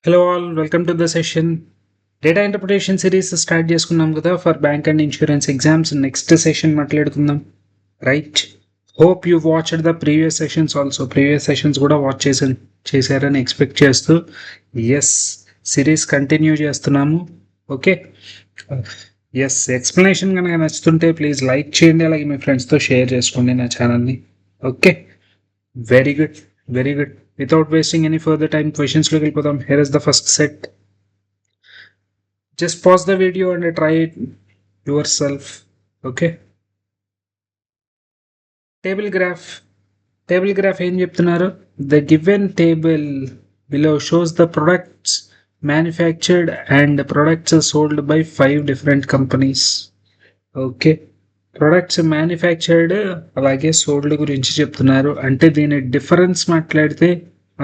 Hello all, welcome to the session. Data interpretation series start చేసుకున్నాం కదా for bank and insurance exams. Next session మాట్లాడుకుందాం. Right? Hope you watched the previous sessions also. Previous sessions కూడా watch చేశారని expect చేస్తూ yes series continue చేస్తున్నాము. Okay, yes explanation కనుక నచ్చుతుంటే please like చేయండి, అలాగే మీ ఫ్రెండ్స్తో షేర్ చేసుకోండి నా ఛానల్ని. Okay, very good, very good. Without wasting any further time, questions look వెళ్ళిపోదాం. Here is the first set. Just pause the video and try it yourself. Okay. Table graph ఏం చెప్తున్నారు? The given table below shows the products manufactured and products sold by 5 different companies. Okay. Products manufactured అలాగే sold గురించి చెప్తున్నారు. అంటే దీని difference మాట్లాడితే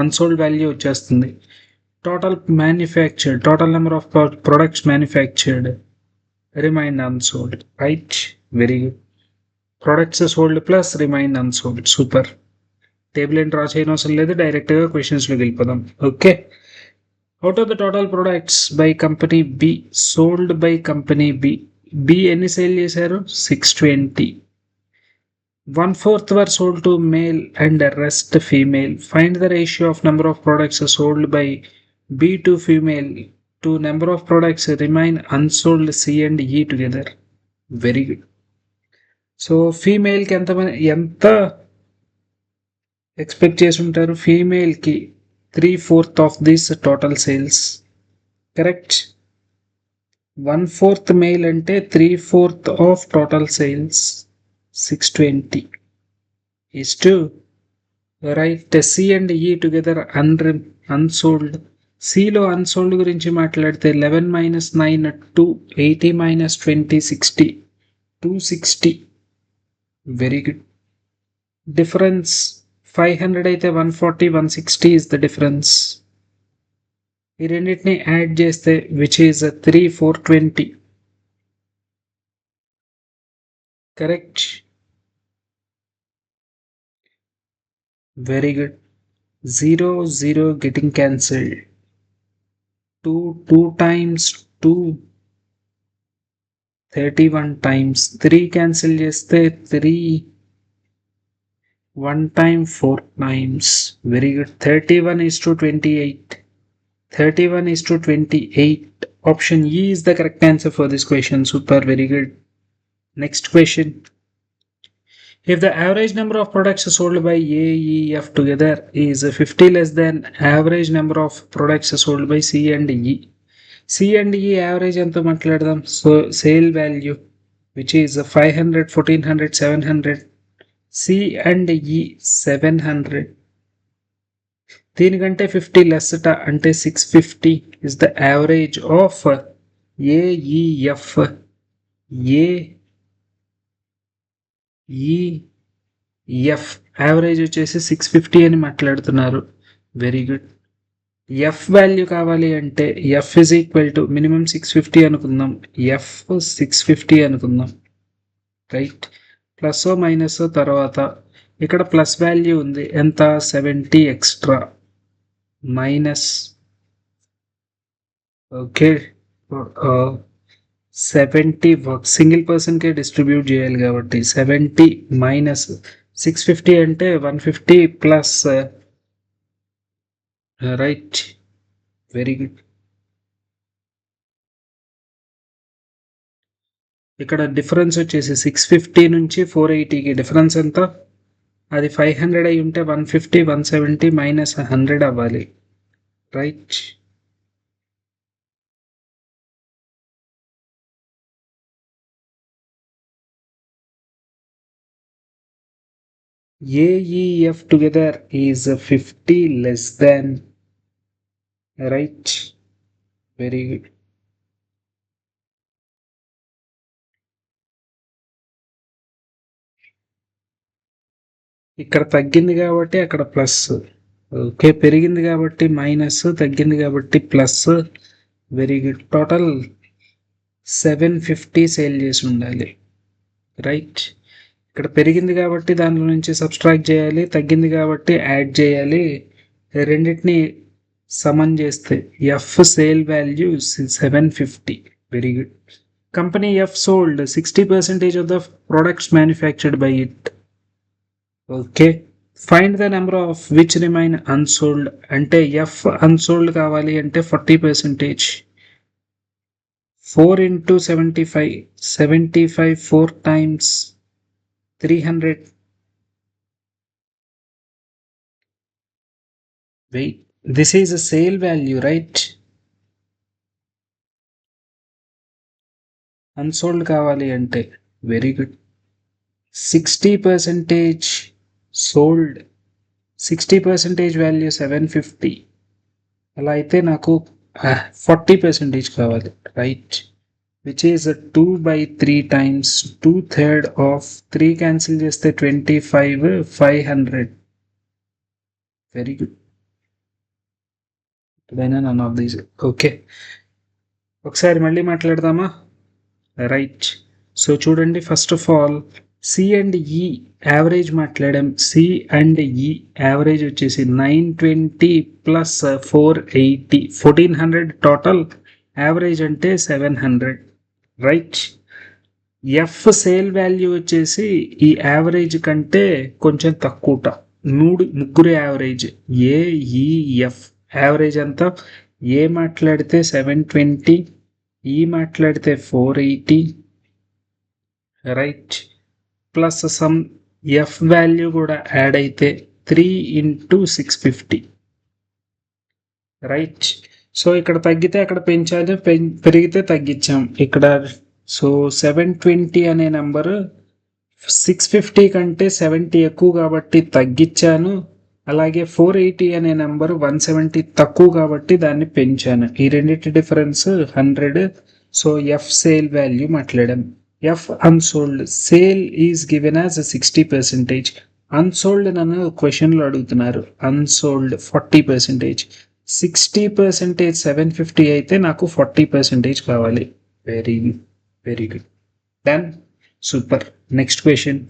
unsold value వచ్చేస్తుంది. Total manufactured, total number of products manufactured remained unsold. Right, very good. Products sold plus remained unsold. Super. Table ఏం draw చేయడం అవసరం లేదు, డైరెక్ట్గా క్వశ్చన్స్లోకి వెళ్ళిపోదాం. Okay. Out of the total products by company B sold by company B ఎన్ని sale చేశారు? 620. 1/4 were sold to male and the rest female. Find the ratio of number of products sold by B to female to number of products remain unsold C and E together. Very good. So female కి ఎంత expect చేసి ఉంటారు? Female కి 3/4 of this total sales. Correct. 1/4 male అంటే 3/4 of total sales 620 is to write C and E together unsold. C లో unsold గురించి మాట్లాడితే 11 minus 9 2, 80 minus 20 60, 260. Very good. Difference 500 అయితే 140 160 is the difference. ఈ రెండింటిని యాడ్ చేస్తే which is 3,420. Correct, very good. 0 0 getting cancelled. 2 times 2 31 times 3 cancel చేస్తే 3 1 time 4 times. Very good. 31 is to 28. 31 is to 28. Option E is the correct answer for this question. Super, very good. Next question. If the average number of products sold by A, E, F together is 50 less than average number of products sold by C and E. C and E average ento matladam. So sale value which is 500, 1400, 700. C and E 700. దీనికంటే 50 less అంటే 650 is the average of AEF. AEF average వచ్చేసి 650 అని మాట్లాడుతున్నారు. Very good. F value కావాలి అంటే F is equal to minimum 650 అనుకుందాం. F 650 అనుకుందాం. Right. Plus minus తర్వాత ఇక్కడ ప్లస్ వాల్యూ ఉంది. ఎంత? 70 ఎక్స్ట్రా మైనస్. ఓకే, 70 సింగిల్ పర్సన్కే డిస్ట్రిబ్యూట్ చేయాలి కాబట్టి 70 మైనస్ 650 అంటే 150 ప్లస్. Right, very good. ఇక్కడ డిఫరెన్స్ వచ్చేసి 650 నుంచి 480కి డిఫరెన్స్ ఎంత? అది 500 అయి ఉంటే 150 170 మైనస్ 100 అవ్వాలి. Right. AEF together is 50 less than. Right, very good. ఇక్కడ తగ్గింది కాబట్టి అక్కడ ప్లస్. ఓకే, పెరిగింది కాబట్టి మైనస్, తగ్గింది కాబట్టి plus. Very good. Total 750 sale చేసి ఉండాలి. రైట్. ఇక్కడ పెరిగింది కాబట్టి దానిలో నుంచి సబ్స్ట్రాక్ట్ చేయాలి, తగ్గింది కాబట్టి యాడ్ చేయాలి. రెండింటిని సమన్ చేస్తే F sale value 750. Very good. Company F sold 60% of the products manufactured by it. Okay. Find the number of which remain unsold. అంటే ఎఫ్ అన్సోల్డ్ కావాలి అంటే 40%. 4 into 75. 75 4 times 300. Wait, this is a sale value, right? Unsold కావాలి అంటే very good. 60% sold. 60% value 750. అలా అయితే నాకు 40% కావాలి, right? Which is 2/3 times 2/3 of 3 cancel చేస్తే 25 500. Very good. ఇప్పుడైనా నన్ ఆఫ్ దీస్. ఓకే, ఒకసారి మళ్ళీ మాట్లాడదామా? రైట్. సో చూడండి, first of all C and E average మాట్లాడాం. సి అండ్ ఈ యావరేజ్ వచ్చేసి 920 ప్లస్ 480, 1400 టోటల్. యావరేజ్ అంటే 700, రైట్? ఎఫ్ సేల్ వాల్యూ వచ్చేసి ఈ యావరేజ్ కంటే కొంచెం తక్కువ. ముగ్గురు యావరేజ్ ఏఈఎఫ్ యావరేజ్ అంతా. ఏ మాట్లాడితే 720, ఈ మాట్లాడితే 480, right? Plus some F value కూడా యాడ్ అయితే 3 into 650, రైట్? సో ఇక్కడ తగ్గితే అక్కడ పెంచాలి, పెరిగితే తగ్గించాం ఇక్కడ. సో 720 అనే నెంబరు 650 కంటే 70 ఎక్కువ కాబట్టి తగ్గించాను. అలాగే 480 అనే నెంబర్ 170 తక్కువ కాబట్టి దాన్ని పెంచాను. ఈ రెండింటి difference 100. So F sale value మాట్లాడాం. F unsold. Sale is given as 60%. Unsold నన్ను క్వశ్చన్లో అడుగుతున్నారు. అన్సోల్డ్ 40%. 60% 750 అయితే నాకు 40% కావాలి. Very very good. Done. Super. Next question.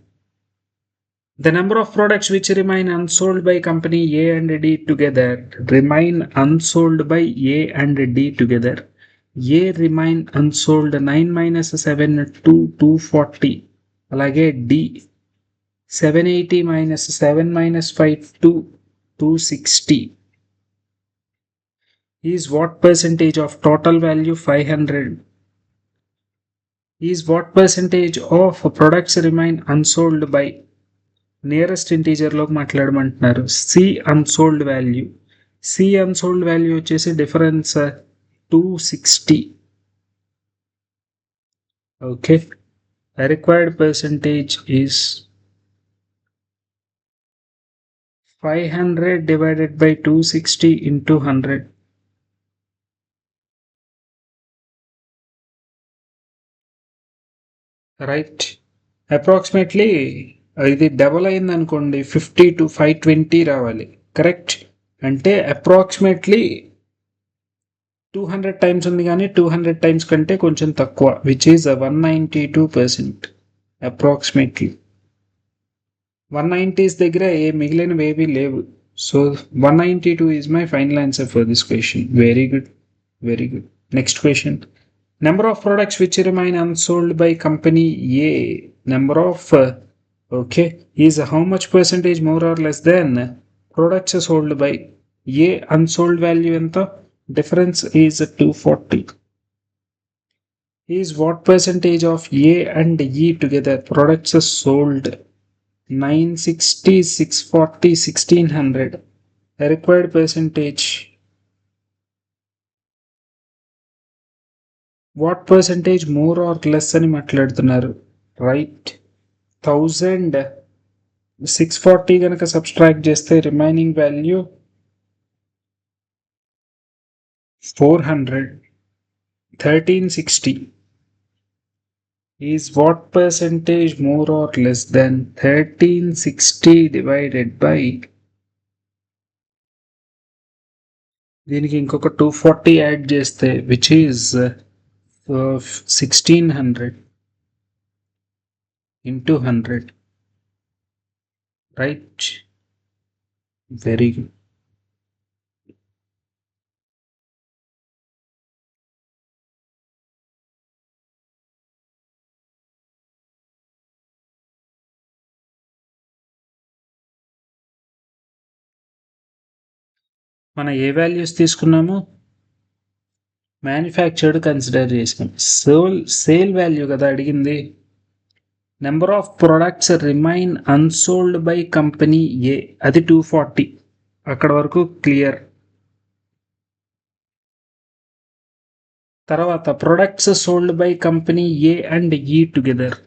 The number of products which remain unsold by company A and D together. Remain unsold by A and D together. A remain unsold 9 minus 7 2 240. అలాగే D 780 minus 7 minus 5 2 260. Is what percentage of total value 500? Is what percentage of products remain unsold by nearest ఇంటీజర్లోకి మాట్లాడమంటున్నారు. C unsold value. C unsold value వచ్చేసి difference 260. Okay. Required percentage is 500 divided by 260 into 100. Right. Approximately ఇది double అయింది అనుకోండి, 50 to 520 రావాలి, correct? అంటే approximately 200 times ఉంది, కానీ 200 టైమ్స్ కంటే కొంచెం తక్కువ, విచ్ ఈజ్ 192%. అప్రాక్సిమేట్లీ 190s దగ్గర మిగిలినవి ఏవి లేవు. So 192 is my final answer for this question. Very good, very good. Next question. Number of products which remain unsold by company A. Number of okay is how much percentage more or less than products sold by A. Unsold value enta difference is 240. Is what percentage of A and E together? Products sold 960 640 1600. A required percentage. What percentage more or less అని మాట్లాడుతున్నారు, right? 1000 640 కనుక subtract చేస్తే remaining value 400. 1360 is what percentage more or less than 1360 divided by దీనికి ఇంకొక 240 add చేస్తే which is 1600 into 100, right? Very good. మనం ఏ values తీసుకున్నాము? మ్యానుఫ్యాక్చర్డ్ కన్సిడర్ చేసాం. సేల్ వాల్యూ కదా అడిగింది. Number of products remain unsold by company A, అది 240. అక్కడ వరకు క్లియర్. తర్వాత products sold by company A and E together.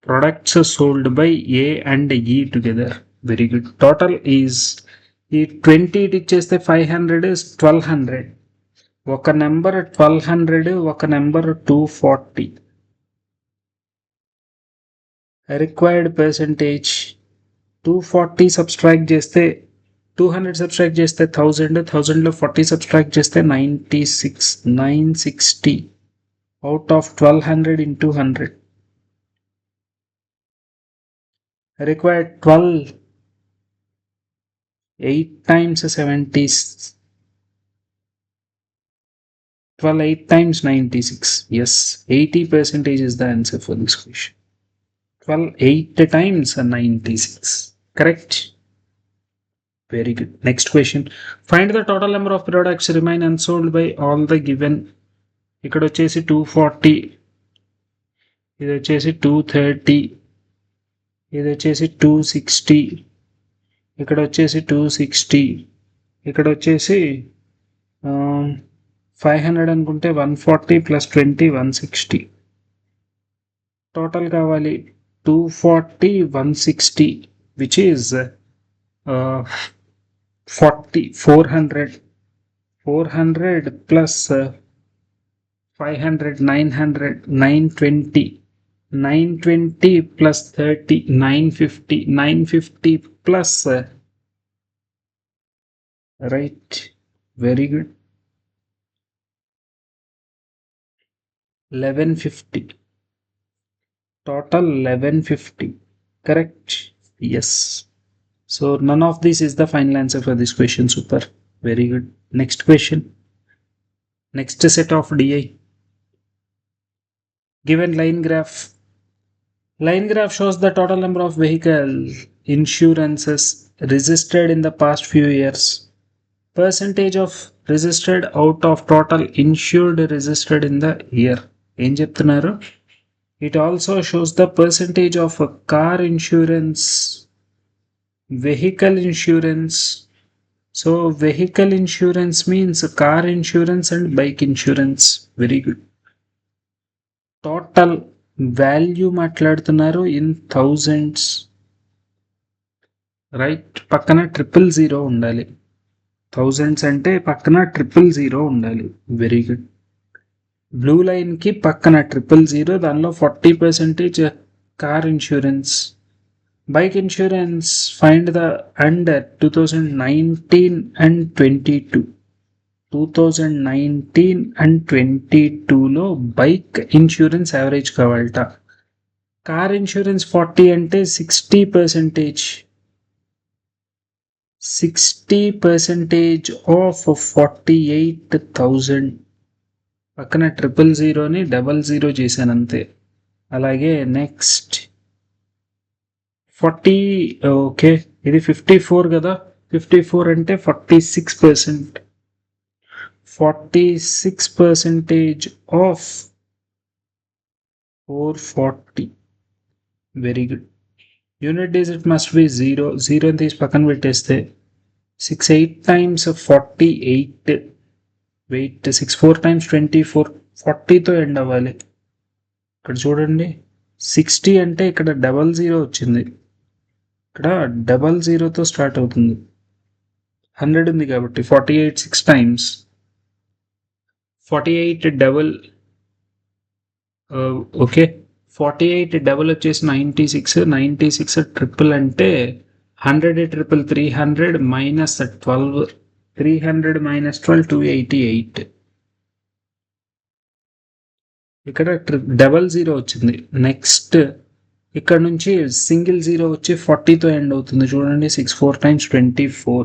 Products sold by A and E together. Very good. Total is E 20 ఇచ్చేస్తే 500 is 1200. ఒక number 1200, ఒక number 240. Required percentage 240 subtract చేస్తే 200 subtract చేస్తే 1000, 1000లో 40 subtract చేస్తే 96, 960 out of 1200 into 100. required 12, 8 times 70, 12, 8 times 96. Yes, 80% is the answer for this question. 12, 8 times 96. Correct. Very good. Next question. Find the total number of products remain unsold by all the given. ఇక్కడ వచ్చేసి 240, ఇది వచ్చేసి 230, ఇది వచ్చేసి 260, ఇక్కడ వచ్చేసి 260, ఇక్కడ వచ్చేసి 500 అనుకుంటే 140 plus 20 160. టోటల్ కావాలి 240, 160, which is 40, 400. 400 plus 500, 900, 920. 920 plus 30, 950. 950 plus right. Very good. 1150. Total 1150. Correct. Yes. So none of this is the final answer for this question. Super. Very good. Next question. Next set of DI. Given line graph. Line graph shows the total number of vehicle insurances registered in the past few years. Percentage of registered out of total insured registered in the year. ఏం చెప్తున్నారు? It also shows the percentage of car insurance, vehicle insurance. So vehicle insurance means car insurance and bike insurance. Very good. Total value మాట్లాడుతున్నారు in thousands. Right. పక్కన 000 ఉండాలి. Thousands అంటే పక్కన 000 ఉండాలి. Very good. Blue line కి పక్కన 000, దానిలో 40% car insurance. Bike insurance find the under 2019 and 22. 2019 and 22లో బైక్ ఇన్సూరెన్స్ యావరేజ్ కావాలట. కార్ ఇన్సూరెన్స్ 40 అంటే 60%. 60% of 48,000. పక్కన 000ని 00 చేశాను అంతే. అలాగే నెక్స్ట్ 40. ఓకే, ఇది 54 కదా. 54 అంటే 46%. 46% of 440. Very good. Unit digit must be 0. 0 తీసి పక్కన పెట్టేస్తే 68 times 48. Wait 64 times 24. 40తో ఎండ్ అవ్వాలి. ఇక్కడ చూడండి 60 అంటే ఇక్కడ 00 వచ్చింది. ఇక్కడ 00తో స్టార్ట్ అవుతుంది. 100 ఉంది కాబట్టి 48 6 times 48 డబల్. ఓకే, 48 డబల్ వచ్చేసి 96. 96 ట్రిపుల్ అంటే 100 ట్రిపుల్ 300 minus 12. 300 minus 12 288. ఇక్కడ 00 వచ్చింది. నెక్స్ట్ ఇక్కడ నుంచి సింగిల్ 0 వచ్చి 40తో ఎండ్ అవుతుంది. చూడండి 64 times 24.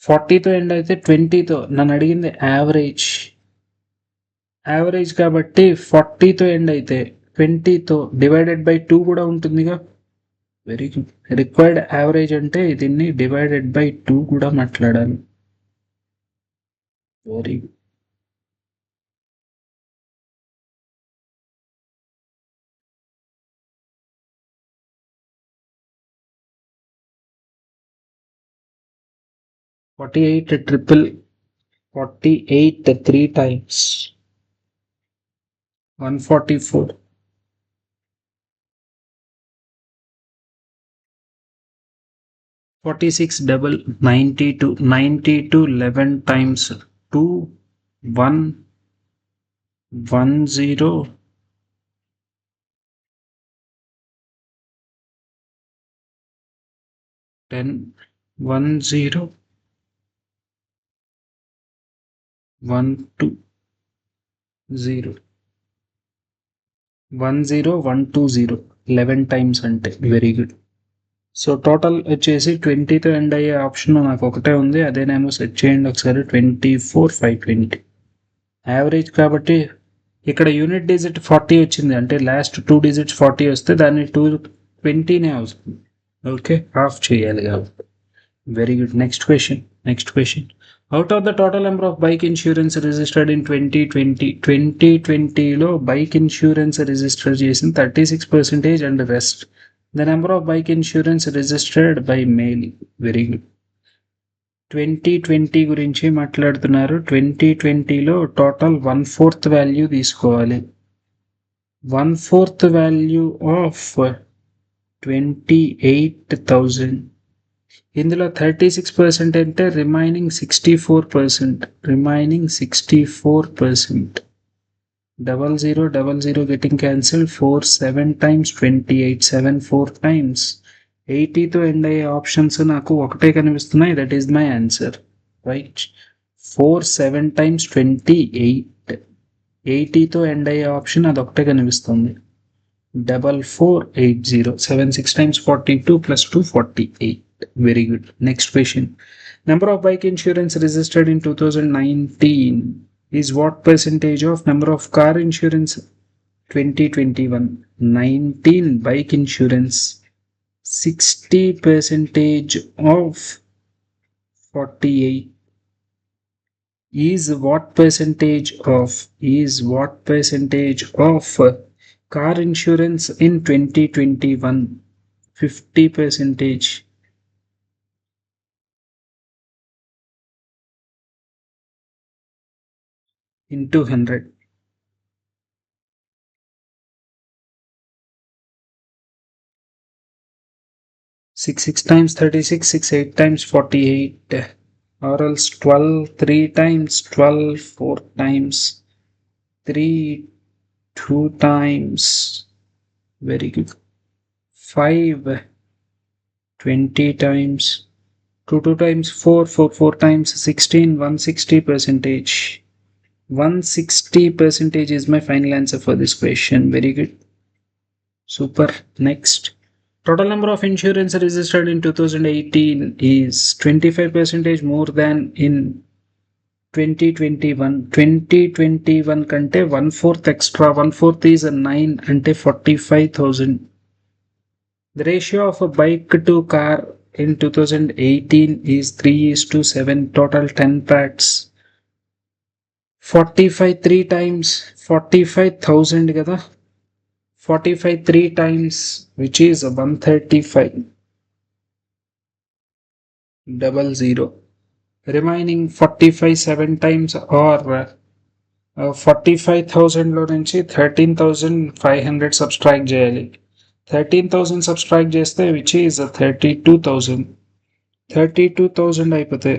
40తో ఎండ్ అయితే 20తో. నన్ను అడిగింది యావరేజ్. యావరేజ్ కాబట్టి 40తో ఎండ్ అయితే 20తో డివైడెడ్ బై 2 కూడా ఉంటుందిగా. Very good. రిక్వైర్డ్ యావరేజ్ అంటే దీన్ని డివైడెడ్ బై 2 కూడా మాట్లాడాలి. Very good. triple 48 3 times 144. 46 double 92 11 times 2 1 1 0 10 1 0 1 2 0 1 0 1 2 0 11 times అంటే వెరీ గుడ్. సో టోటల్ వచ్చేసి 20తో ఎండ్ అయ్యే ఆప్షన్ నాకు ఒకటే ఉంది, అదేనేమో సెట్ చేయండి ఒకసారి. 24 520 యావరేజ్ కాబట్టి ఇక్కడ యూనిట్ డిజిట్ 40 వచ్చింది, అంటే లాస్ట్ 2 డిజిట్స్ 40 వస్తే దాన్ని 220నే అవుతుంది. ఓకే, ఆఫ్ చేయాలి కాబట్టి. Very good. Next question. Out of the total number of bike insurance registered in 2020లో బైక్ ఇన్సూరెన్స్ రిజిస్టర్ చేసిన 36% and rest the number of bike insurance registered by mail. Very good. 2020 గురించి మాట్లాడుతున్నారు. 2020లో total 1/4 value తీసుకోవాలి. 1/4 value of 28,000. ఇందులో 36% అంటే remaining 64%. 00 getting cancelled. 4 7 times 28 7 4 times 80తో end అయ్యే options నాకు ఒకటే కనిపిస్తున్నాయి. That is my answer, right. 4 7 times 28 80తో ఎండ్ అయ్యే ఆప్షన్ అదొకటే కనిపిస్తుంది. 4480 7 6 times 42 plus 2 48. Very good. Next question. Number of bike insurance registered in 2019 is what percentage of number of car insurance 2021? 19 bike insurance, 60% of 48 is what percentage of car insurance in 2021? 50%. Into 100. 6 6 times 36, 6 8 times 48, or else 12 3 times 12, 4 times 3 2 times. Very good. 5 20 times 2 2 times 4 4 4 times 16, 160%. 160% is my final answer for this question. Very good, super. Next, total number of insurance registered in 2018 is 25% more than in 2021. 2021 కంటే 1/4 extra. 1/4 is a 9 అంటే 45,000. The ratio of a bike to car in 2018 is 3:7. Total 10 parts. 45 3 times 45,000 కదా. 45 3 times, which is 135. 00. Remaining 45 7 times or 45,000 లో నుంచి 13,500 subtract చేయాలి. 13,000 subtract చేస్తే which is 32,000. 32,000 అయిపోతే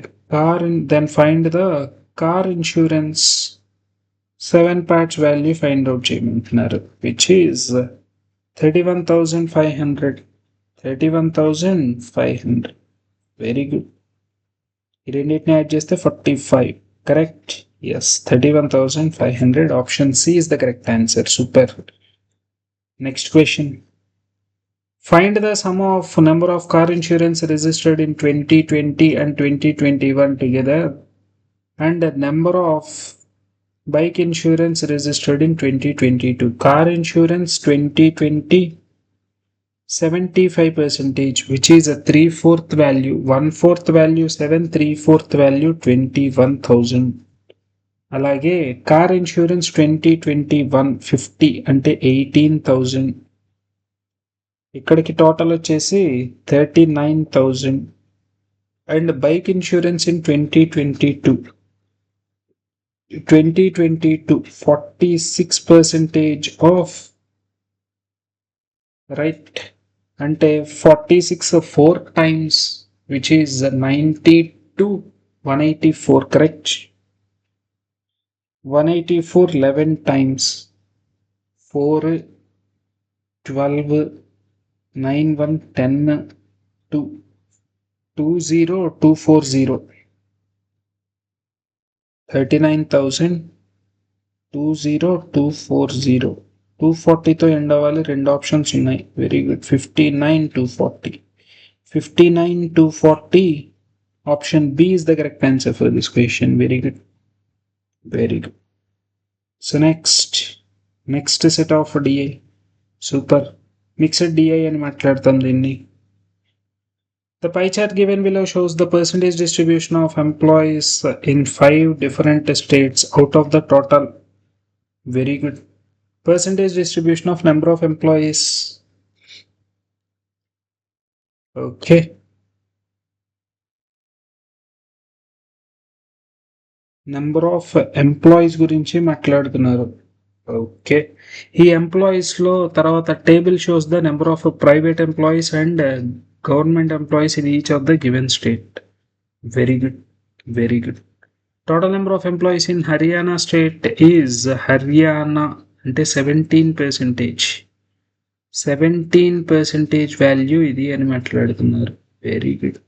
then find the car insurance 7 parts value find out చేయమంటున్నారు, which is 31,500. 31,500. Very good. ఈ రెండింటిని add చేస్తే 45. Correct. Yes, 31,500. Option C is the correct answer. Super. Next question. Find the sum of number of car insurance registered in 2020 and 2021 together and the number of bike insurance registered in 2022. Car insurance 2020 75%, which is a 3/4 value, 1/4 value 7, 3/4 value 21,000. అలాగే car insurance 2021 50 అంటే 18,000. ఇక్కడికి total వచ్చేసి 39,000. And bike insurance in 2022 46% of, right, అంటే 46 4 times, which is 90 to 184, correct? 184 11 times 4 12 9 1 10 2 20 240 39,000 20 240 240తో end అవ్వాలి. రెండు options ఉన్నాయి. Very good. 59 240 59 240. Option B is the correct answer for this question. Very good. Very good. So next set of DI. Super. Mixed DI అని మాట్లాడతాం దీన్ని. The pie chart given below shows the percentage distribution of employees in 5 different states out of the total. Very good. Percentage distribution of number of employees. Okay. Number of employees గురించి మాట్లాడుతున్నారు. Okay. ఈ ఎంప్లాయీస్లో తర్వాత table shows the number of private employees and government employees in each of the given state. Very good. Very good. Total number of employees in Haryana state is, Haryana అంటే 17%. 17% value ఇది అని మాట్లాడుతున్నారు. Very good.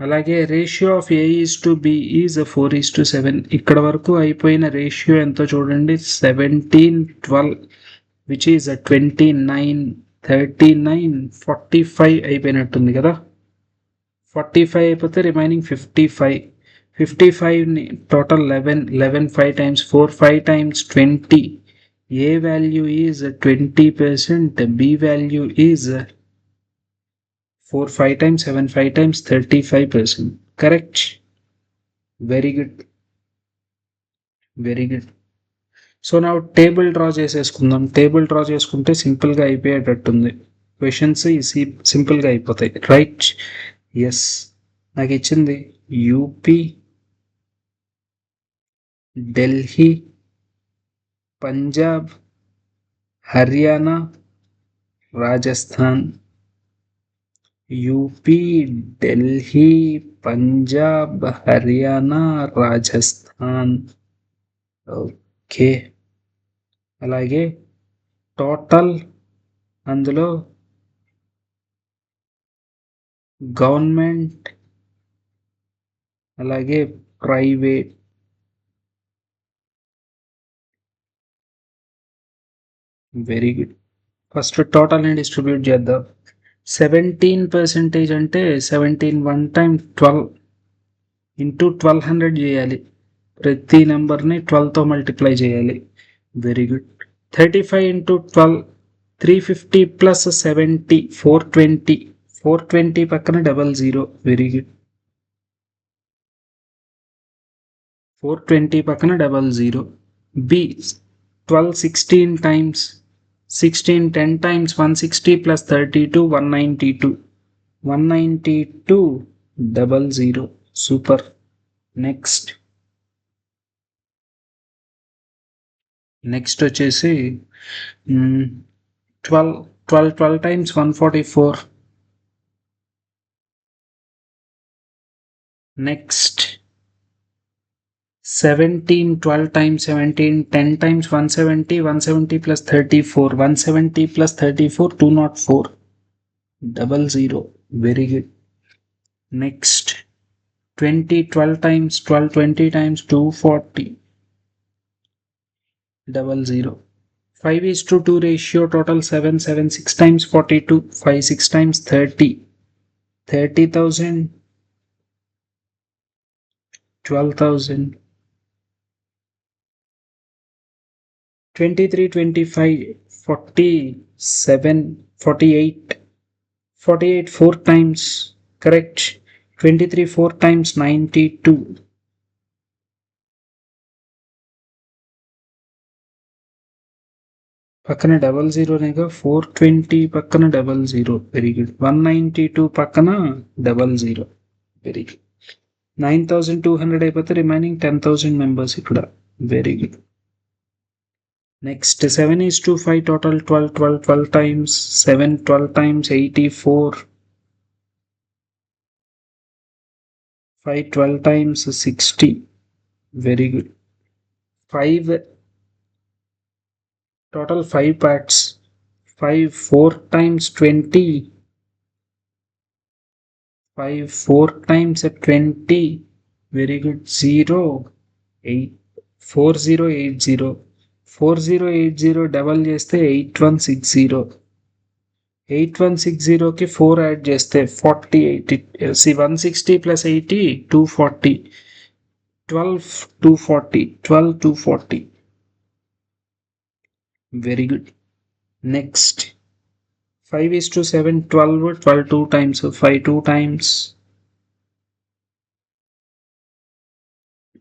అలాగే ratio of A:B is 4:7. ఇక్కడ వరకు అయిపోయిన ratio ఎంతో చూడండి. 17:12, విచ్ ఈజ్ 29 39 45 అయిపోయినట్టుంది కదా. 45 అయిపోతే రిమైనింగ్ 55. 55ని total 11 5 times 4 5 times 20. A value is 20%, B value is 4 5 times 7 5 times 35%. Correct. Very good. Very good. So నా టేబుల్ డ్రా చేసేసుకుందాం. టేబుల్ డ్రా చేసుకుంటే సింపుల్గా అయిపోయేటట్టుంది. క్వశ్చన్స్ సింపుల్గా అయిపోతాయి. రైట్. ఎస్. నాకు ఇచ్చింది UP, Delhi, Punjab, Haryana, Rajasthan. UP, Delhi, Punjab, Haryana, Rajasthan. Okay. అలాగే టోటల్ అందులో గవర్నమెంట్ అలాగే ప్రైవేట్. Very good. ఫస్ట్ టోటల్ని డిస్ట్రిబ్యూట్ చేద్దాం. 17% అంటే 17 1 time 12 ఇంటూ 1200 చేయాలి. ప్రతి నెంబర్ని 12తో మల్టిప్లై చేయాలి. Very good. 35 into 12 350 plus 70 420. 420 పక్కన 00. Very good. 420 పక్కన 00. B 12 16 times 16 10 times 160 plus 32 192. 192 00. Super. Next వచ్చేసి 12 times 144. Next 17 12 times 17 10 times 170. 170 plus 34. 170 plus 34 204. 00. Very good. Next 20 12 times 12 20 times 240. 00. 5:2 ratio. Total 7 7 6 times 42. 5 6 times 30. 30,000. 12,000. 23 25 47 48. 48 4 times. Correct. 23 4 times 92. పక్కన double జీరోనేగా 420 పక్కన double zero very good 192 పక్కన double zero very good 9200 అయిపోతే remaining 10,000 members ఇక్కడ very good next 7 is to 5 total 12 12 12 times 7 12 times 84 5 12 times 60 very good 5 total 5 parts 5 4 times 20 5 4 times 20 very good 0 8 4080 4080 double చేస్తే 8160 8160 కి 4 add చేస్తే 48 160 plus 80 240 12 240 12 240 very good next 5 is to 7 12 12 2 times 5 2 times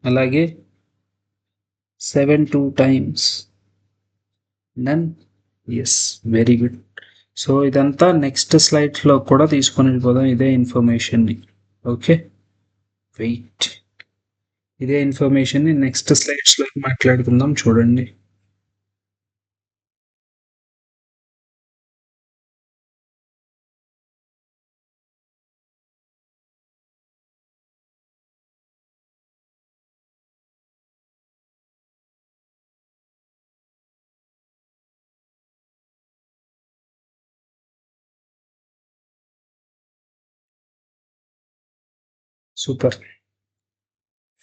అలాగే 7 2 times none yes very good so ఇదంతా next స్లైడ్స్లో కూడా తీసుకొని వెళ్ళిపోదాం ఇదే ఇన్ఫర్మేషన్ని ఓకే వెయిట్ ఇదే ఇన్ఫర్మేషన్ని నెక్స్ట్ స్లైడ్స్లో మాట్లాడుకుందాం చూడండి Super.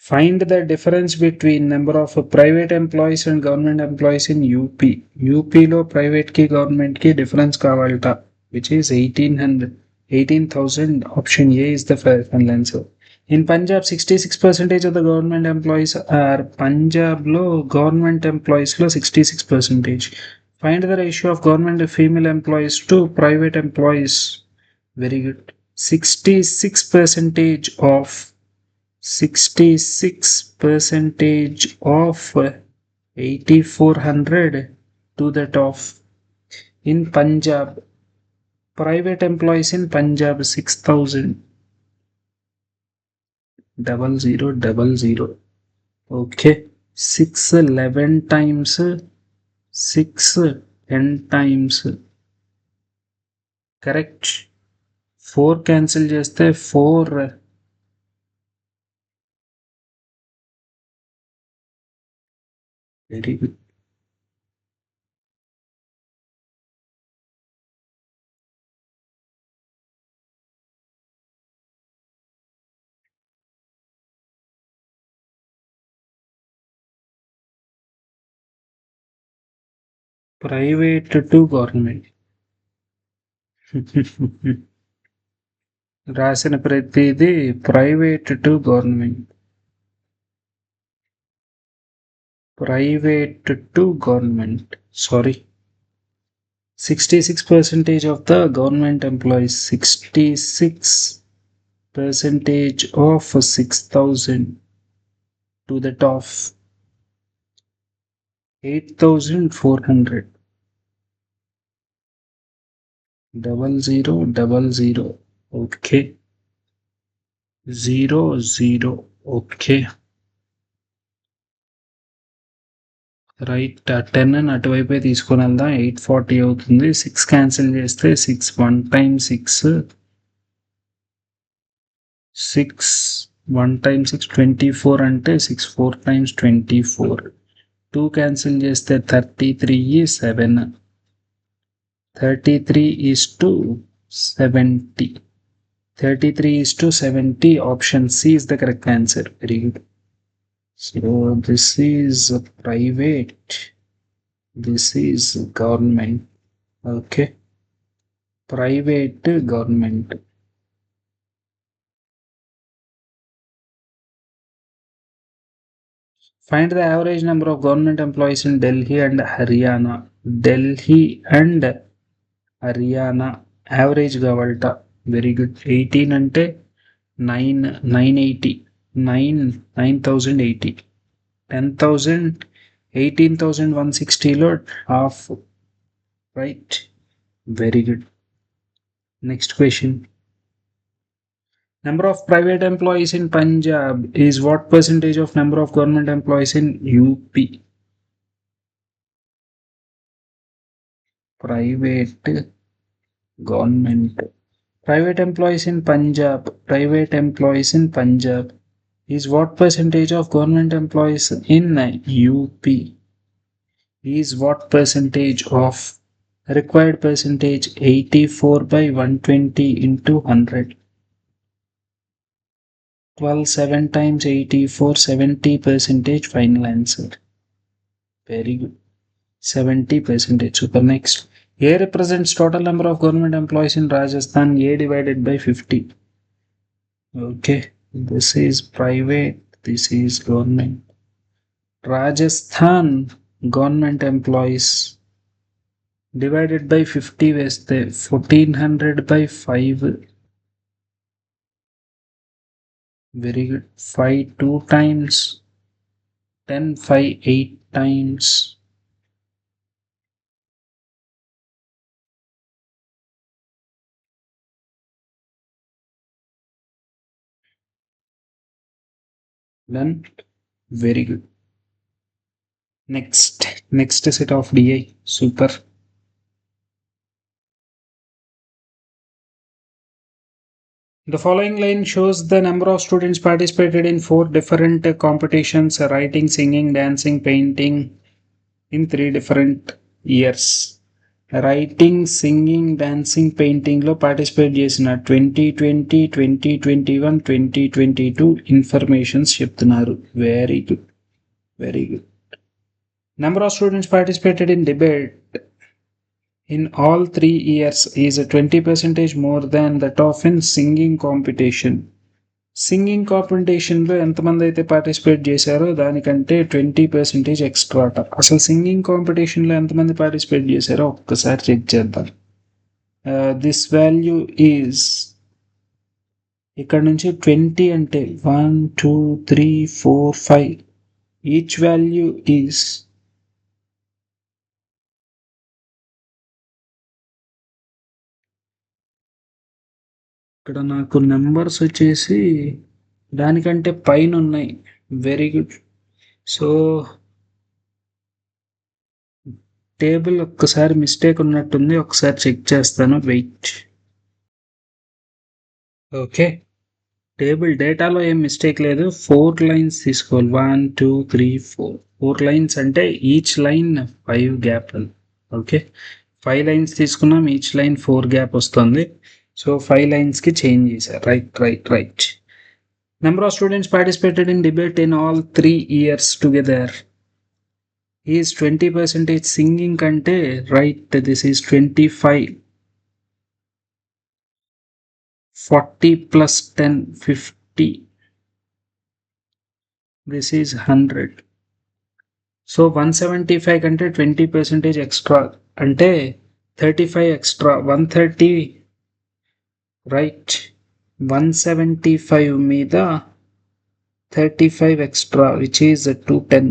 Find the difference between number of private employees and government employees in UP. UP లో private కి government కి difference కావాలట which is 18,000. Option A is the final answer. In Punjab, 66% of the government employees are Punjab lo government employees lo 66%. Find the ratio of government female employees to private employees. Very good. 66% of 8400 to that of in Punjab private employees in Punjab 6,000 0000 okay 611 times 6 10 times correct 4 cancel చేస్తే 4 very good private to government రాసిన ప్రతిదీ private to government private to government sorry 66% of the government employees 66% of 6,000 to that of 8,400 0000 okay 00 okay right 10 అని అటువైపే తీసుకొని వెళ్దాం 840 అవుతుంది 6 cancel చేస్తే 6 1 time 6 6 1 time 6 24 అంటే 6 4 టైమ్స్ 24 2 క్యాన్సిల్ చేస్తే 33 7 33 is to 70 33 is to 70 option C is the correct answer very good so this is private this is government okay private government find the average number of government employees in Delhi and Haryana Delhi and Haryana average కావాలట. Very good. 18 అంటే 980 9,080. 10,000 18,160లో half. Right. Very good. Next question. Number of private employees in Punjab is what percentage of number of government employees in UP? Private government. Private employees in Punjab. Private employees in Punjab is what percentage of government employees in UP? Is what percentage of required percentage? 84 by 120 into 100. 12 7 times 84 70% final answer. Very good. 70%. Super. Next. A represents total number of government employees in Rajasthan. A divided by 50. Okay. This is private. This is government. Rajasthan government employees divided by 50 వేస్తే 1400 by 5. Very good. 5 2 times 10 5 8 times. Done. Very good. Next set of DI. Super. The following line shows the number of students participated in 4 different competitions: writing, singing, dancing, painting in 3 different years. Writing, singing, dancing, పెయింటింగ్లో participate చేసిన 2020 2021 2022 informations చెప్తున్నారు. Very good. Very good. Number of students participated in debate in all 3 years is 20% more than that of in singing competition. Singing కాంపిటీషన్లో ఎంతమంది అయితే participate చేశారో దానికంటే 20% extra అట. అసలు సింగింగ్ కాంపిటీషన్లో ఎంతమంది పార్టిసిపేట్ చేశారో ఒక్కసారి చెక్ చేద్దాం. దిస్ వాల్యూ ఈజ్ ఇక్కడ నుంచి 20 అంటే 1 2 3 4 5. ఈచ్ వాల్యూ ఈజ్ ఇక్కడ నాకు నెంబర్స్ వచ్చేసి దానికంటే పైన ఉన్నాయి. Very good. సో టేబుల్ ఒక్కసారి మిస్టేక్ ఉన్నట్టుంది, ఒకసారి చెక్ చేస్తాను. వెయిట్. ఓకే. టేబుల్ డేటాలో ఏం మిస్టేక్ లేదు. 4 లైన్స్ తీసుకోవాలి. 1 2 3 4. 4 లైన్స్ అంటే each line 5 gap. Okay. 5 lines తీసుకున్నాం, ఈచ్ లైన్ 4 గ్యాప్ వస్తుంది. సో 5 లైన్స్కి చేంజ్ చేశారు. Right. Number of students participated in debate in all 3 years together is 20%. Singing కంటే right, this is 25. 40 plus 10 50. This is 100. So 175 కంటే 20% extra అంటే 35 extra. 130. Right. 175 మీద 35 extra which is 210.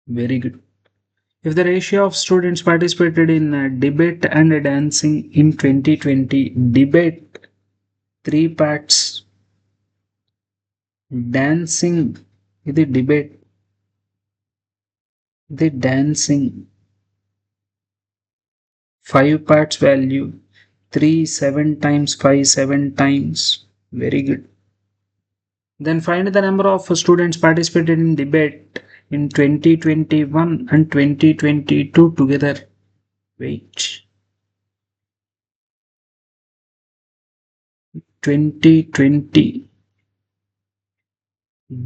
Very good. If the ratio of students participated in debate and dancing in 2020, debate 3 parts, dancing ఇది debate, ఇది dancing 5 parts value 3 7 times 5 7 times. Very good. Then find the number of students participated in debate in 2021 and 2022 together. Wait. 2020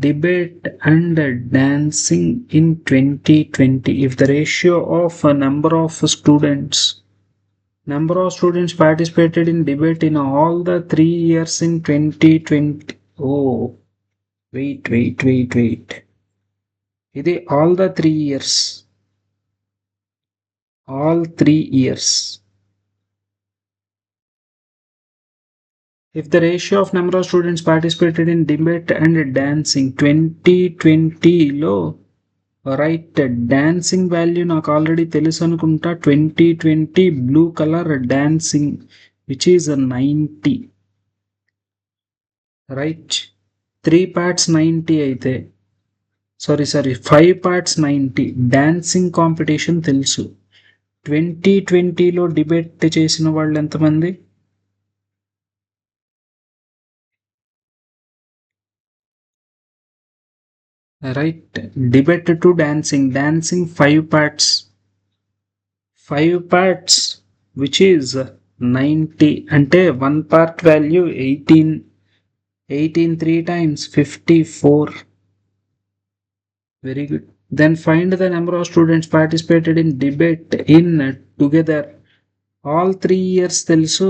debate and dancing in 2020. If the ratio of a number of students participated in debate in all the 3 years in 2020. Oh, wait. ఇది all the 3 years. all 3 years. If the ratio of number of students participated in debate and dancing 2020లో right dancing value నాకు already తెలుసు అనుకుంటా 2020 blue colour dancing which is 90 right 3 parts 90 అయితే sorry 5 parts 90 dancing competition తెలుసు 2020లో debate చేసిన వాళ్ళు ఎంతమంది right debate to dancing 5 parts which is 90 అంటే 1 part value 18 3 times 54 very good. Then find the number of students participated in debate in together all 3 years తెలుసు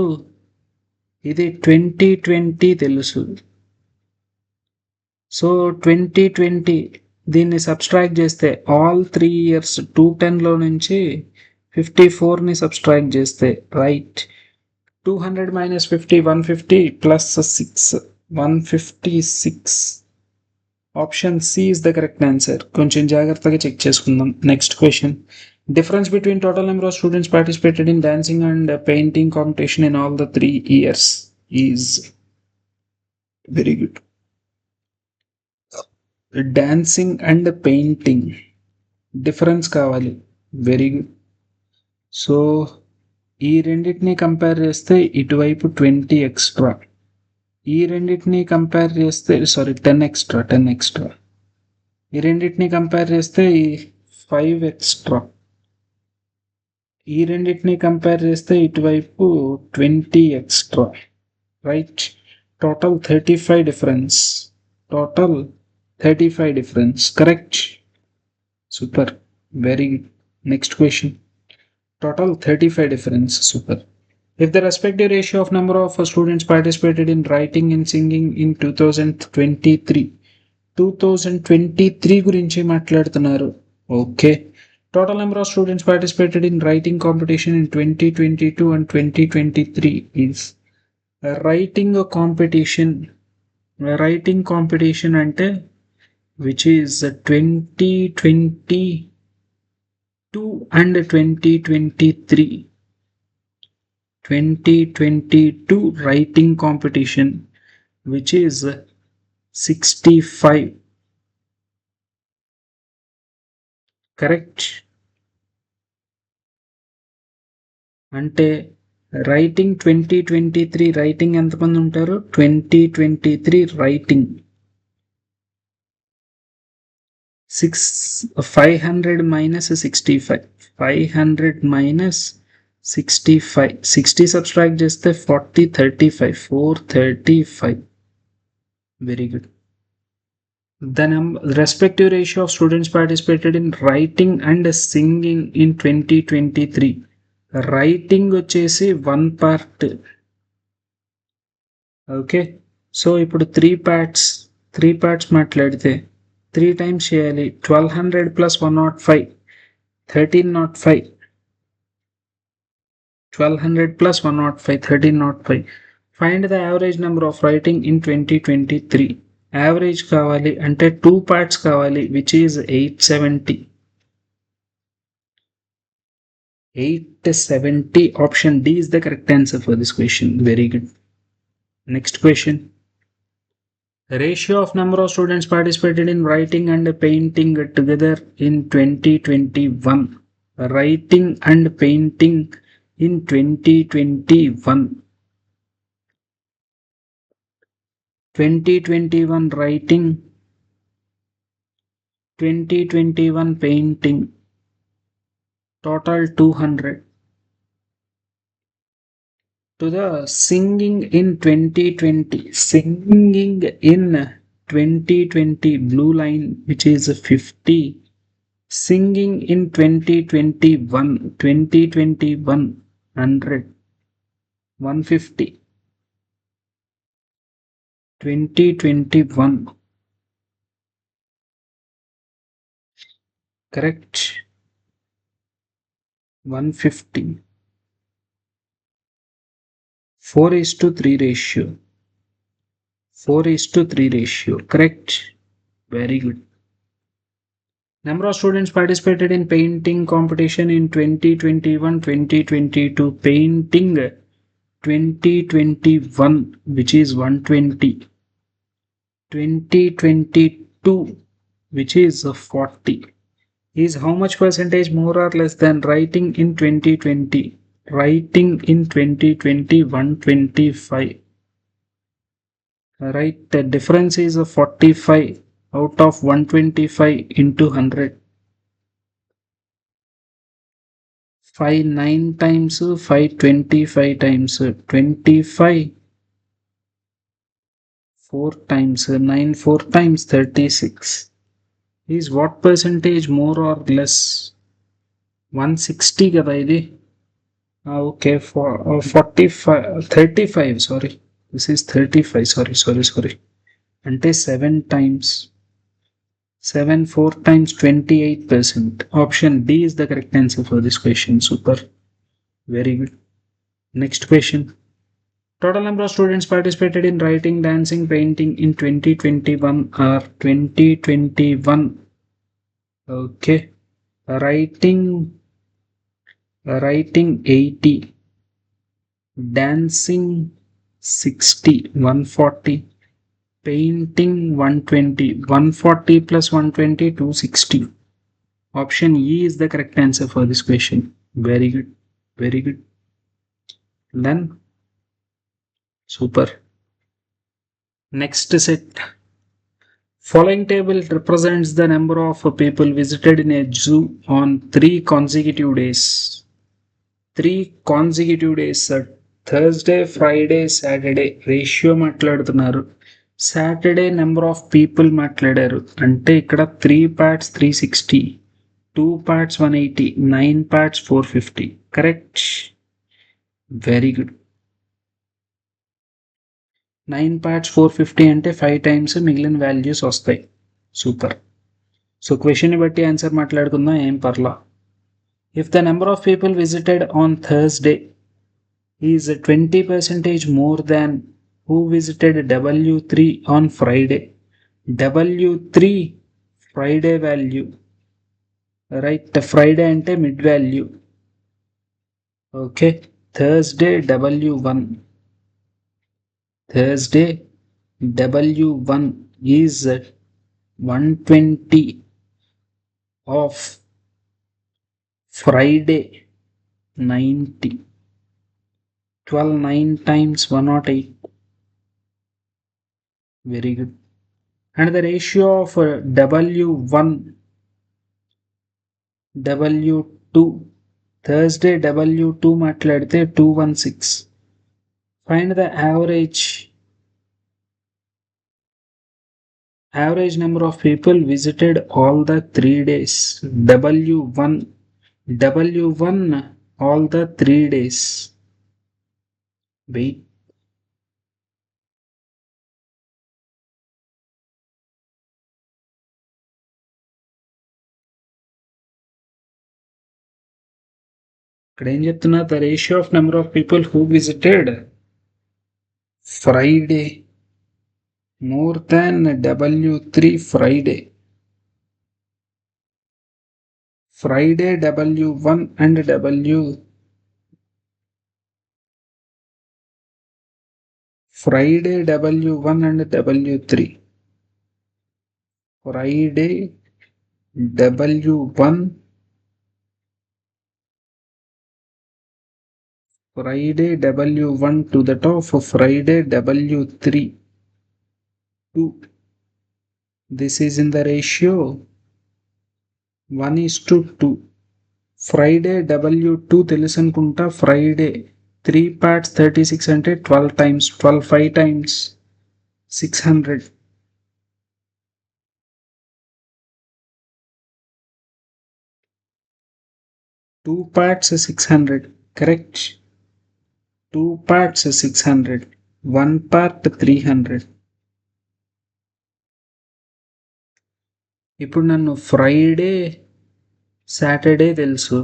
ఇది 2020 తెలుసు so 2020 దీన్ని subtract చేస్తే ఆల్ 3 years 210లో నుంచి 54ని సబ్స్ట్రాక్ట్ చేస్తే right 200 minus 50 150 plus 6 156 option C is the correct answer కొంచెం జాగ్రత్తగా చెక్ చేసుకుందాం next question difference between total number of students participated in dancing and painting competition in all the 3 years is very good dancing and painting difference కావాలి very good so ఈ రెండింటిని compare చేస్తే ఇటువైపు 20 extra ఈ రెండింటిని compare చేస్తే 10 extra ఈ రెండింటిని కంపేర్ చేస్తే 5 ఎక్స్ట్రా ఈ రెండింటిని కంపేర్ చేస్తే ఇటువైపు 20 extra right total 35 difference correct super very good next question total 35 difference super if the respective ratio of number of students participated in writing and singing in 2023 గురించి మాట్లాడుతున్నారు okay total number of students participated in writing competition in 2022 and 2023 is writing competition అంటే which is 2022 and 2022 writing competition which is 65 correct అంటే writing 2023 writing ఎంతమంది ఉంటారు 2023 writing 500 minus 65 500 minus 65 60 subtract చేస్తే 40 35 435 very good the respective ratio of students participated in writing and singing in 2023 writing వచ్చేసి 1 part okay so ఇప్పుడు 3 parts మాట్లాడితే 3 times చేయాలి 1200 plus 105 1305 1200 plus 105 1305 find the average number of writing in 2023 average కావాలి అంటే 2 parts కావాలి which is 870 option D is the correct answer for this question very good next question ratio of number of students participated in writing and painting together in 2021 writing and painting in 2021 writing 2021 painting total 200 to the singing in 2020 blue line which is 50 singing in 2021 100 150 2021 correct 150. 4:3 ratio. 4:3 ratio. Correct. Very good. Number of students participated in painting competition in 2021-2022. Painting 2021, which is 120. 2022, which is 40. Is how much percentage more or less than writing in 2020? Writing in 2020, 125. Right, the difference is 45 out of 125 into 100. 5 9 times 5 25 times 25, 4 times 9 4 times 36 is what percentage more or less? 160 కదా ఇది. Okay, for 45 35, sorry, this is 35, sorry, అంటే 7 times 7 4 times 28%. Option D is the correct answer for this question. Super, very good. Next question. Total number of students participated in writing, dancing, painting in 2021 or 2021. Okay, writing 80, dancing 60, 140, painting 120, 140 plus 120, 260. Option E is the correct answer for this question. Very good, very good. Then super. Next set. Following table represents the number of people visited in a zoo on 3 consecutive days. 3 consecutive days, sir. Thursday, Friday, Saturday ratio మాట్లాడుతున్నారు. Saturday number of people మాట్లాడారు అంటే ఇక్కడ 3 parts 360, 2 parts 180, 9 parts 450. Correct, very good. 9 parts 450 అంటే 5 times మిగిలిన values వస్తాయి. Super. So question బట్టి answer మాట్లాడుకుందాం, ఏం పర్లా. If the number of people visited on Thursday is 20% more than who visited W3 on Friday. W3 Friday value, right? Friday ante mid value. Okay, Thursday W1. Thursday W1 is 120 of Friday 90. 12 9 times 108. Very good. And the ratio of W1 W2, Thursday W2 మాట్లాడితే 216. Find the average number of people visited all the 3 days. W1 all the 3 days. Wait. ఇక్కడ ఏం చెప్తున్నా, the ratio of number of people who visited Friday more than W3 Friday. Friday W1 and Friday W1 and W3. Friday W1, Friday W1 to the top of Friday W3 2. This is in the ratio 1:2. Friday W2 తెలుసు అనుకుంటా. Friday 3 parts 36 అంటే 12 times 12 5 times 600. Two parts 600. Correct. 2 parts 600. 1 part 300. ఇప్పుడు నన్ను Friday Saturday తెలుసు,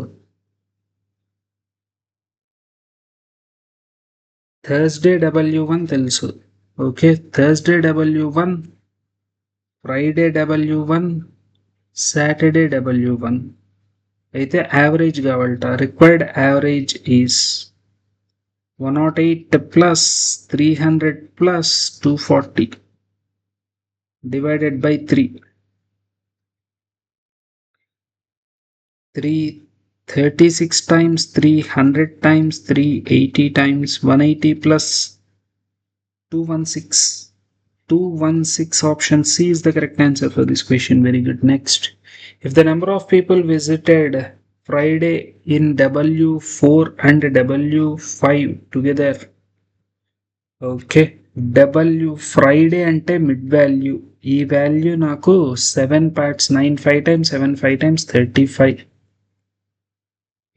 Thursday W1 తెలుసు. Okay, Thursday W1, Friday W1, Saturday W1. అయితే average కావాలట. Required average is 108 plus 300 plus 240 divided by 3. 336 times 300 times 380 times 180 plus 216. 216 option C is the correct answer for this question. Very good. Next, if the number of people visited Friday in W4 and W5 together, okay, W Friday ante mid value, ఈ value నాకు 7 parts, 9 5 times 7 5 times 35.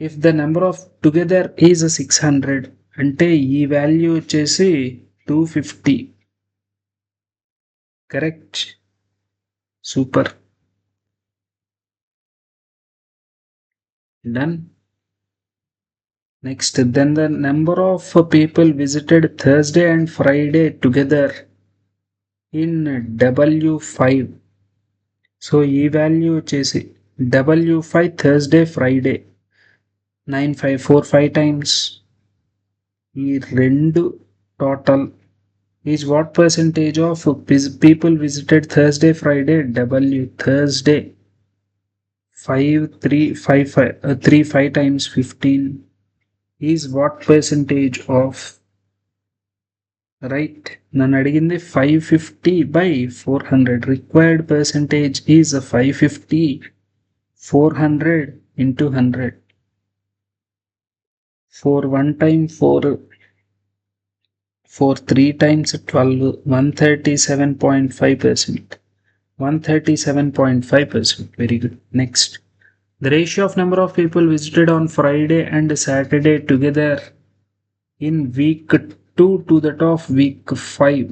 If the number of together is 600 అంటే ఈ value వచ్చేసి 250. Correct, super, done. Next, then the number of people visited Thursday and Friday together in W5. So ఈ value వచ్చేసి W5 Thursday Friday 9545 times ఈ రెండు total is what percentage of people visited Thursday Friday? W Thursday 35 times 15 is what percentage of, right? నన్ను అడిగింది 550 by 400. Required percentage is 550 400 into 100. 4 1 time 4, 4 3 times 12, 137.5%. 137.5%. Very good. Next, the ratio of number of people visited on Friday and Saturday together in week 2 to that of week 5.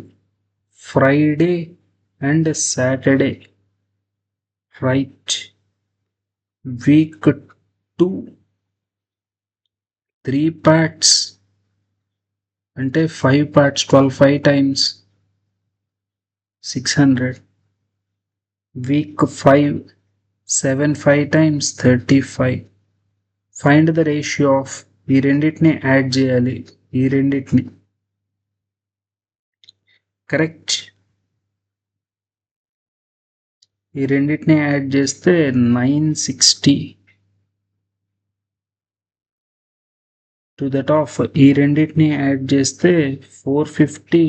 Friday and Saturday, right? Week 2 3 parts అంటే 5 parts, 12 5 times 600. Week 5 7 5 times 35. Find the ratio of, ఈ రెండింటిని add చేయాలి, ఈ రెండింటిని. Correct, ఈ రెండింటిని add చేస్తే 960 to that of, ఈ రెండింటిని యాడ్ చేస్తే 450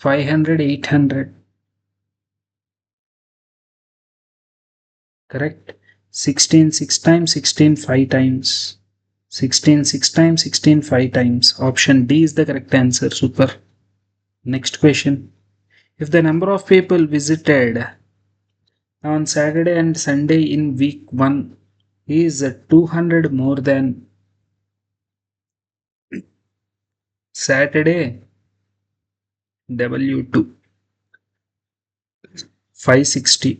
500 800. Correct. 16 6 times 16 5 times 16 6 times 16 5 times. Option D is the correct answer. Super. Next question, if the number of people visited on Saturday and Sunday in week 1 is 200 more than Saturday W2 560,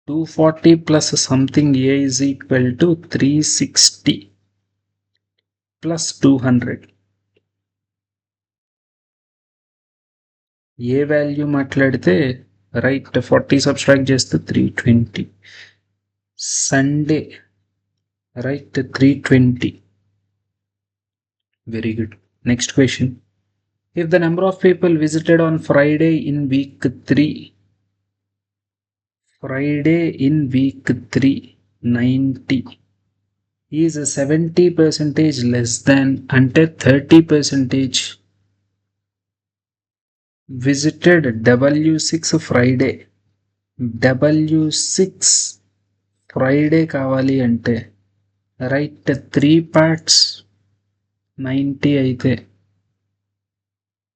240 plus something A is equal to 360 plus 200. A value మాట్లాడితే right 40 subtract చేస్తే 320. Sunday right 320. Very good. Next question, if the number of people visited on Friday in week 3, Friday in week 3 90 is 70% less than అంటే 30% visited W6 Friday. W6 Friday కావాలి అంటే right 3 parts 90 అయితే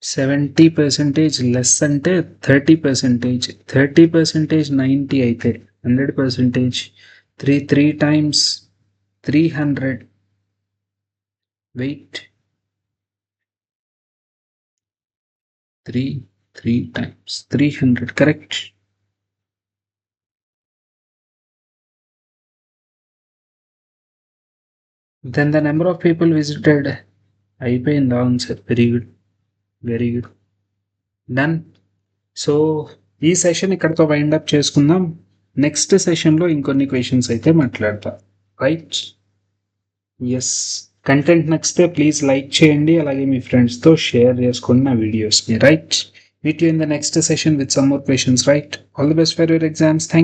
70% less అంటే 30%. 30% 90 అయితే 100%. 3 times 300. Wait 3 times 300. Correct. Then the number of people visited అయిపోయింది answer. Very good, very good, done. So ఈ session ఇక్కడతో wind up చేసుకుందాం. నెక్స్ట్ సెషన్లో ఇంకొన్ని క్వశ్చన్స్ అయితే మాట్లాడతాం. రైట్? ఎస్. కంటెంట్ నచ్చితే ప్లీజ్ లైక్ చేయండి, అలాగే మీ ఫ్రెండ్స్తో షేర్ చేసుకోండి నా వీడియోస్ని. Right? Meet you in the next session with some more questions. Right? All the best for your exams. Thank